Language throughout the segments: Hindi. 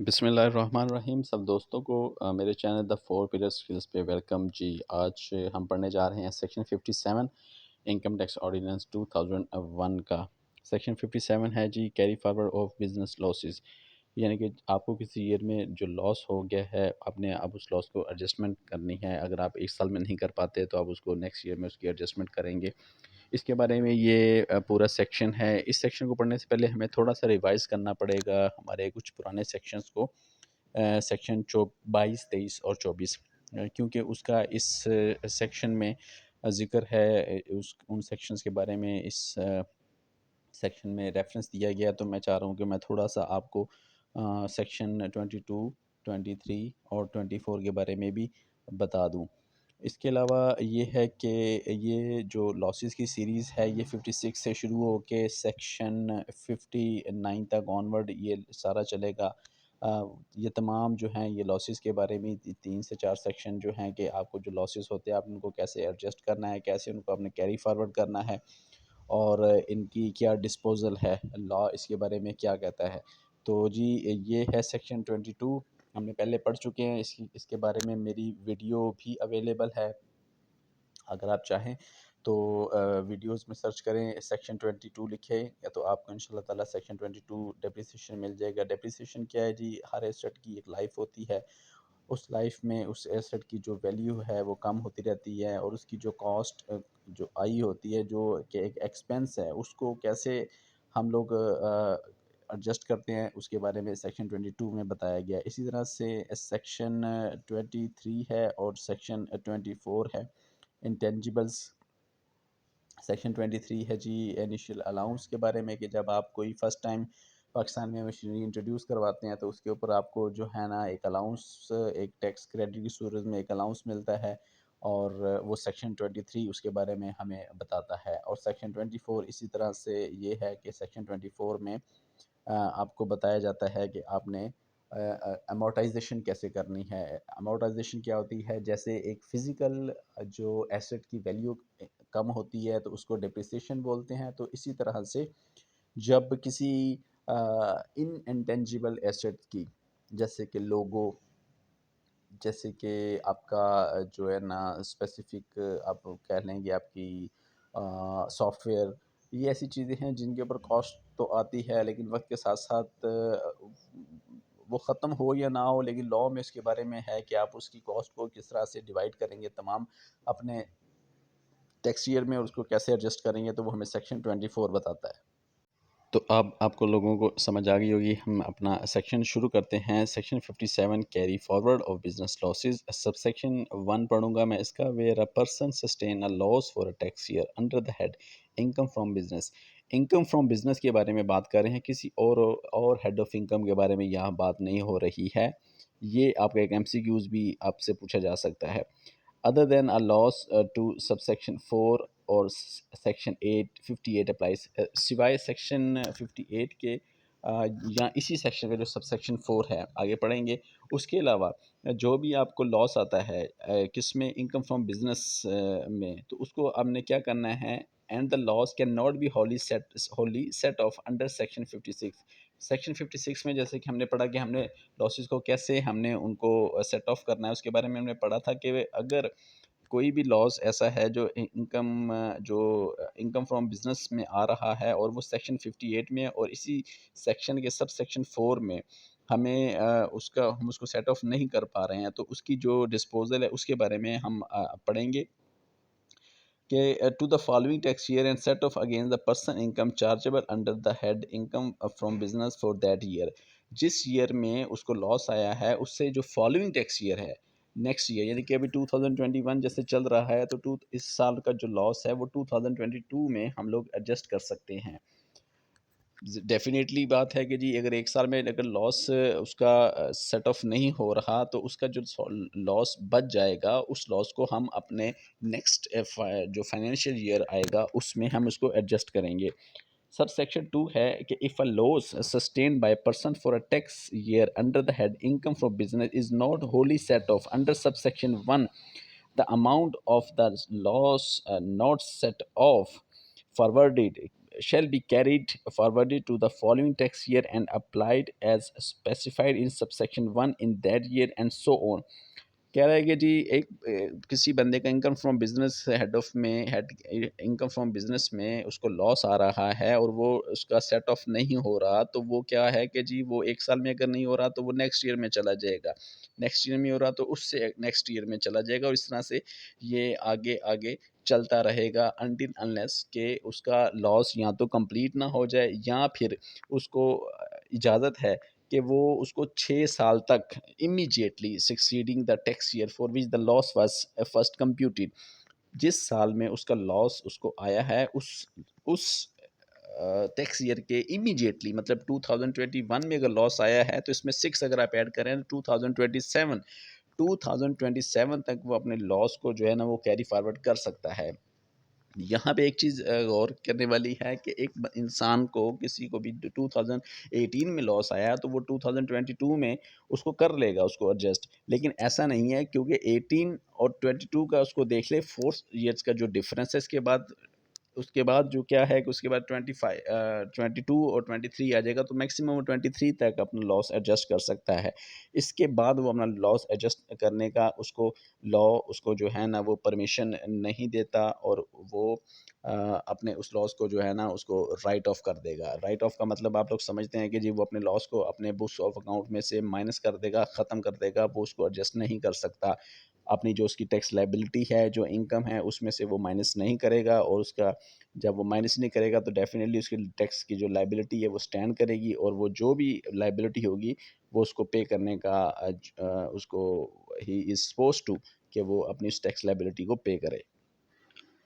बिस्मिल्लाहिर्रहमानिर्रहीम। सब दोस्तों को मेरे channel the four pillar skills पे वेलकम जी। आज हम पढ़ने जा रहे हैं सेक्शन 57 इनकम टैक्स ऑर्डिनेंस 2001 का। सेक्शन 57 है जी carry forward of business losses, यानी कि आपको किसी ईयर में जो लॉस हो गया है आपने अब उस लॉस को एडजस्टमेंट करनी है। अगर आप एक साल में नहीं कर पाते तो आप उसको नेक्स्ट ईयर में उसकी एडजस्टमेंट करेंगे। इसके बारे में ये पूरा सेक्शन है। इस सेक्शन को पढ़ने से पहले हमें थोड़ा सा रिवाइज़ करना पड़ेगा हमारे कुछ पुराने सेक्शंस को, सेक्शन 22, 23 और 24, क्योंकि उसका इस सेक्शन में ज़िक्र है। उस उन सेक्शंस के बारे में इस सेक्शन में रेफरेंस दिया गया। तो मैं चाह रहा हूँ कि मैं थोड़ा सा आपको सेक्शन 22, 23 और 24 के बारे में भी बता दूँ। इसके अलावा ये है कि ये जो लॉसेस की सीरीज़ है ये 56 से शुरू होके सेक्शन 59 तक ऑनवर्ड ये सारा चलेगा। ये तमाम जो हैं ये लॉसेस के बारे में 3 से 4 सेक्शन जो हैं कि आपको जो लॉसेस होते हैं आप उनको कैसे एडजस्ट करना है, कैसे उनको आपने कैरी फॉरवर्ड करना है और इनकी क्या डिस्पोज़ल है, लॉ इसके बारे में क्या कहता है। तो जी ये है सेक्शन 22, हमने पहले पढ़ चुके हैं। इसके बारे में मेरी वीडियो भी अवेलेबल है। अगर आप चाहें तो वीडियोज़ में सर्च करें, सेक्शन 22 लिखें या तो आपको इंशाल्लाह ताला सेक्शन 22 डेप्रिसिएशन मिल जाएगा। डेप्रिसिएशन क्या है जी? हर एसेट की एक लाइफ होती है। उस लाइफ में उस एसेट की जो वैल्यू है वो कम होती रहती है और उसकी जो कॉस्ट जो आई होती है, जो कि एक एक्सपेंस है, उसको कैसे हम लोग एडजस्ट करते हैं उसके बारे में सेक्शन 22 में बताया गया है। इसी तरह से सेक्शन 23 है और सेक्शन 24 है इंटेंजिबल्स। सेक्शन 23 है जी इनिशियल अलाउंस के बारे में, कि जब आप कोई फ़र्स्ट टाइम पाकिस्तान में मशीनरी इंट्रोड्यूस करवाते हैं तो उसके ऊपर आपको जो है ना एक अलाउंस, एक टैक्स क्रेडिट की सूरत में एक अलाउंस मिलता है और वो सेक्शन 23 उसके बारे में हमें बताता है। और सेक्शन 24 इसी तरह से ये है कि सेक्शन 24 में आपको बताया जाता है कि आपने अमोर्टाइजेशन कैसे करनी है। अमोर्टाइजेशन क्या होती है? जैसे एक फ़िज़िकल जो एसेट की वैल्यू कम होती है तो उसको डिप्रिसिएशन बोलते हैं। तो इसी तरह से जब किसी इन इंटेंजिबल एसेट की, जैसे कि लोगो, जैसे कि आपका जो है ना स्पेसिफिक आप कह लेंगे आपकी सॉफ्टवेयर, ये ऐसी चीज़ें हैं जिनके ऊपर कॉस्ट तो आती है लेकिन वक्त के साथ साथ वो ख़त्म हो या ना हो, लेकिन लॉ में इसके बारे में है कि आप उसकी कॉस्ट को किस तरह से डिवाइड करेंगे तमाम अपने टैक्स ईयर में और उसको कैसे एडजस्ट करेंगे, तो वो हमें सेक्शन 24 बताता है। तो अब आपको लोगों को समझ आ गई होगी। हम अपना सेक्शन शुरू करते हैं। Section 57 carry forward of business losses. Sub section 1 पढ़ूंगा मैं इसका। Where a person sustain a loss for a tax year under the head income from business. Income from business के बारे में बात कर रहे हैं, किसी और हेड ऑफ इनकम के बारे में यहाँ बात नहीं हो रही है। ये आपका एक एमसीक्यूज भी आपसे पूछा जा सकता है। other than a loss to subsection 4 और सेक्शन 58 अप्लाइज, सिवाय सेक्शन 58 के या इसी सेक्शन का जो सबसेक्शन 4 है आगे पढ़ेंगे। उसके अलावा जो भी आपको लॉस आता है किस में, इनकम फ्रॉम बिजनेस में, तो उसको आपने क्या करना है। And the loss can not be Holi set of under section 56। Section 56 में जैसे कि हमने पढ़ा कि हमने लॉसेस को कैसे हमने उनको सेट ऑफ करना है, उसके बारे में हमने पढ़ा था कि अगर कोई भी लॉस ऐसा है जो इनकम फ्रॉम बिजनेस में आ रहा है और वो सेक्शन 58 में और इसी सेक्शन के सब सेक्शन 4 में हमें हम उसको सेट ऑफ नहीं कर पा रहे हैं, तो उसकी जो डिस्पोजल है उसके बारे में हम पढ़ेंगे कि to the following tax year and set off against the person income chargeable under the head income from business for that year. जिस ईयर में उसको लॉस आया है उससे जो फॉलोइंग टैक्स ईयर है, नेक्स्ट ईयर, यानी कि अभी 2021 जैसे चल रहा है तो इस साल का जो लॉस है वो 2022 में हम लोग एडजस्ट कर सकते हैं। डेफिनेटली बात है कि जी अगर एक साल में अगर लॉस उसका सेट ऑफ नहीं हो रहा तो उसका जो लॉस बच जाएगा उस लॉस को हम अपने नेक्स्ट जो फाइनेंशियल ईयर आएगा उसमें हम उसको एडजस्ट करेंगे। सब सेक्शन 2 है कि if a loss sustain by person for a tax year under the head income from business is not Holi set of under sub section 1, the amount of the loss not set off forwarded shall be carried forwarded to the following tax year and applied as specified in subsection 1 in that year and so on। कह रहा है कि जी एक किसी बंदे का income from business head income from business में उसको लॉस आ रहा है और वो उसका सेट ऑफ नहीं हो रहा, तो वो क्या है कि जी वो एक साल में अगर नहीं हो रहा तो वो नेक्स्ट ईयर में चला जाएगा, नेक्स्ट ईयर में हो रहा तो उससे नेक्स्ट ईयर में चला जाएगा, और इस तरह से ये आगे आगे चलता रहेगा अनटिल अनलेस के उसका लॉस या तो कंप्लीट ना हो जाए या फिर उसको इजाज़त है कि वो उसको 6 साल तक immediately succeeding the tax year for which the loss was first computed, जिस साल में उसका लॉस उसको आया है उस टैक्स ईयर के इमीडिएटली, मतलब 2021 में अगर लॉस आया है तो इसमें 6 अगर आप ऐड करें 2027 तक वो अपने लॉस को जो है ना वो कैरी फॉरवर्ड कर सकता है। यहाँ पे एक चीज़ गौर करने वाली है कि एक इंसान को किसी को भी 2018 में लॉस आया तो वो 2022 में उसको कर लेगा उसको एडजस्ट, लेकिन ऐसा नहीं है क्योंकि 18 और 22 का उसको देख ले 4 ईयर्स का जो डिफरेंस है, उसके बाद जो क्या है कि उसके बाद 22 और 23 आ जाएगा तो मैक्सिमम वो 23 तक अपना लॉस एडजस्ट कर सकता है। इसके बाद वो अपना लॉस एडजस्ट करने का उसको लॉ उसको जो है ना वो परमिशन नहीं देता, और वो अपने उस लॉस को जो है ना उसको राइट ऑफ कर देगा। राइट ऑफ का मतलब आप लोग समझते हैं कि जी वो अपने लॉस को अपने बुक्स ऑफ अकाउंट में से माइनस कर देगा, ख़त्म कर देगा, वो उसको एडजस्ट नहीं कर सकता। अपनी जो उसकी टैक्स लायबिलिटी है, जो इनकम है, उसमें से वो माइनस नहीं करेगा, और उसका जब वो माइनस नहीं करेगा तो डेफिनेटली उसकी टैक्स की जो लायबिलिटी है वो स्टैंड करेगी, और वो जो भी लायबिलिटी होगी वो उसको पे करने का उसको ही इज़ सपोज टू कि वो अपनी उस टैक्स लायबिलिटी को पे करे।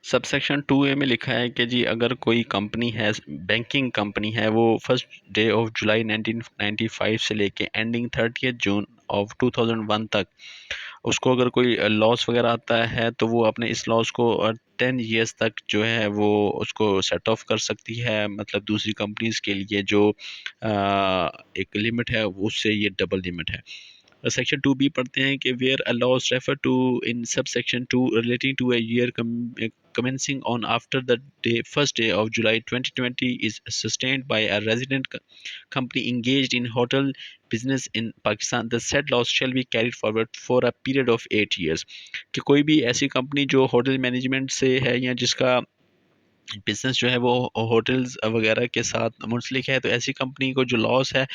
सबसेक्शन 2A में लिखा है कि जी अगर कोई कंपनी है, बैंकिंग कंपनी है, वो 1 जुलाई 1995 से लेके एंडिंग 30 जून ऑफ 2001 तक उसको अगर कोई लॉस वगैरह आता है तो वो अपने इस लॉस को 10 ईयर्स तक जो है वो उसको सेट ऑफ कर सकती है। मतलब दूसरी कंपनीज के लिए जो एक लिमिट है उससे ये डबल लिमिट है। सेक्शन 2B पढ़ते हैं कि where a loss refer to in sub section 2 relating to a year commencing on after the first day of July 2020 is sustained by a resident company engaged in hotel business in Pakistan, the said loss shall be carried forward for a period of 8 years। कि कोई भी ऐसी कंपनी जो होटल मैनेजमेंट से है या जिसका बिजनेस जो है वो होटल्स वगैरह के साथ मुंसलिक है, तो ऐसी कंपनी को जो लॉस है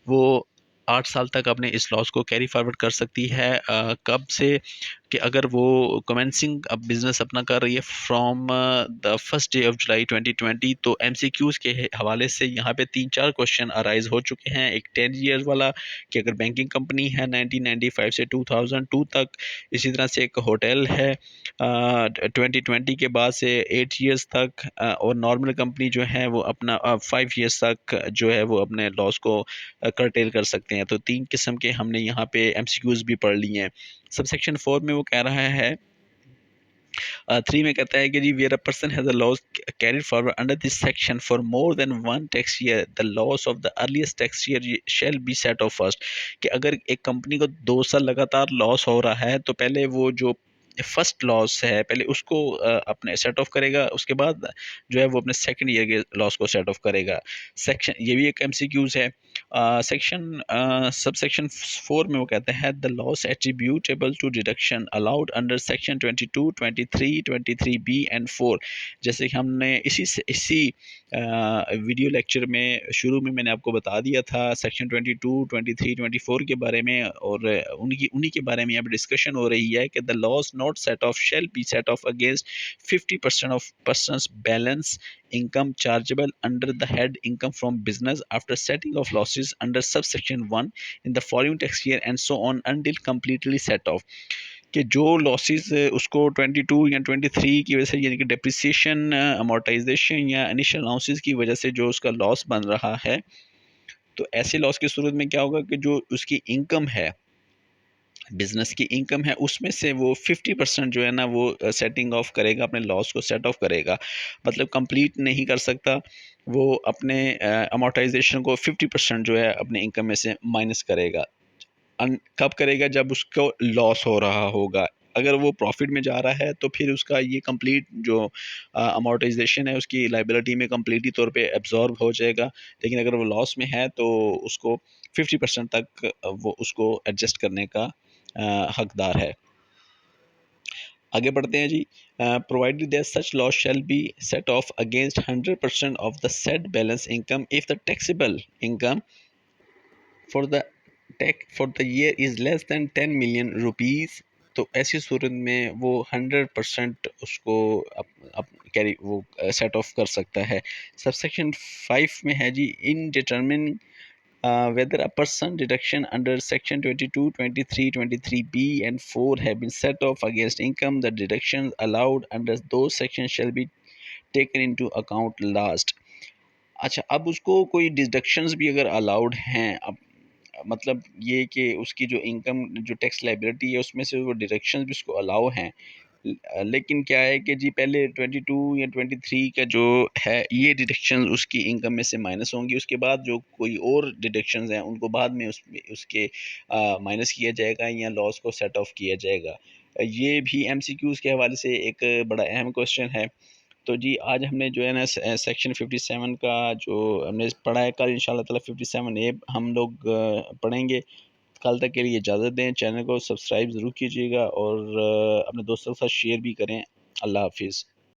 वो 8 साल तक अपने इस लॉस को कैरी फॉरवर्ड कर सकती है। कब से कि अगर वो कमेंसिंग अब बिजनेस अपना कर रही है from the first day of July 2020। तो एमसीक्यूज के हवाले से यहाँ पे 3-4 क्वेश्चन अराइज हो चुके हैं। एक 10 ईयर वाला कि अगर बैंकिंग कंपनी है 1995 से 2002 तक, इसी तरह से एक होटल है 2020 के बाद से 8 ईयर्स तक, और नॉर्मल कंपनी जो है वो अपना 5 ईयर्स तक जो है वो अपने लॉस को करटेल कर सकते हैं। तो 3 किस्म के हमने यहाँ पे एमसीक्यूज भी पढ़ लिए हैं। सबसेक्शन 4 में वो कह रहा है 3 में कहता है कि जी where a person has a loss carried forward under this section for more than 1 tax year, the loss of the earliest tax year shall be set off first. कि अगर एक कंपनी को 2 साल लगातार लॉस हो रहा है तो पहले वो जो फर्स्ट लॉस है पहले उसको अपने सेट ऑफ करेगा, उसके बाद जो है वो अपने सेकंड ईयर के लॉस को सेट ऑफ करेगा। सेक्शन ये भी एक एमसीक्यूज है। सेक्शन सब सेक्शन 4 में वो कहते हैं the loss attributable to deduction allowed under section 22, 23, 23B and 4। जैसे कि हमने इसी वीडियो लेक्चर में शुरू में मैंने आपको बता दिया था सेक्शन 22, 23, 24 के बारे में, और उन्हीं के बारे में यहाँ पे डिस्कशन हो रही है कि the loss not set of shall be set off against 50% of persons balance income chargeable under the head income from business after setting of losses under subsection 1 in the following tax year and so on until completely set off। कि जो लॉसेस उसको 22 या 23 की वजह से यानी कि डेप्रिसिएशन, अमोर्टाइजेशन या इनिशियल अलाउंसेस की वजह से जो उसका लॉस बन रहा है, तो ऐसे लॉस की सूरत में क्या होगा कि जो उसकी इनकम है, बिजनेस की इनकम है, उसमें से वो 50% जो है ना वो सेटिंग ऑफ करेगा, अपने लॉस को सेट ऑफ करेगा। मतलब कंप्लीट नहीं कर सकता, वो अपने अमोर्टाइजेशन को 50% जो है अपने इनकम में से माइनस करेगा। कब करेगा? जब उसको लॉस हो रहा होगा। अगर वो प्रॉफिट में जा रहा है तो फिर उसका ये कंप्लीट जो अमोर्टाइजेशन है उसकी लाइबिलिटी में कंप्लीटली तौर पे एब्जॉर्ब हो जाएगा। लेकिन अगर वो लॉस में है तो उसको 50% तक वो उसको एडजस्ट करने का हकदार है। आगे बढ़ते हैं जी। Provided that such loss shall be set off against 100% of the set balance income if the taxable income for the for the year is less than 10 million rupees. तो ऐसी सूरत में वो 100% उसको कैरी वो सेट ऑफ कर सकता है। सबसेक्शन 5 में है जी, इन determine whether a person deduction under section 22, 23, 23B and 4 have been set off against income, the deductions allowed under those sections shall be taken into account last। अच्छा, अब उसको कोई डिडक्शंस भी अगर अलाउड हैं, अब मतलब ये कि उसकी जो इनकम जो टैक्स लाइबिलिटी है उसमें से वो डिडक्शंस भी उसको अलाउ हैं। लेकिन क्या है कि जी पहले 22 या 23 का जो है ये डिडक्शन उसकी इनकम में से माइनस होंगी, उसके बाद जो कोई और डिडक्शंस हैं उनको बाद में उसके माइनस किया जाएगा या लॉस को सेट ऑफ किया जाएगा। ये भी एमसीक्यूज़ के हवाले से एक बड़ा अहम क्वेश्चन है। तो जी आज हमने जो है ना सेक्शन 57 का जो हमने पढ़ा है, कल इंशाल्लाह ताला 57A हम लोग पढ़ेंगे। कल तक के लिए इजाज़त दें। चैनल को सब्सक्राइब ज़रूर कीजिएगा और अपने दोस्तों के साथ शेयर भी करें। अल्लाह हाफिज़।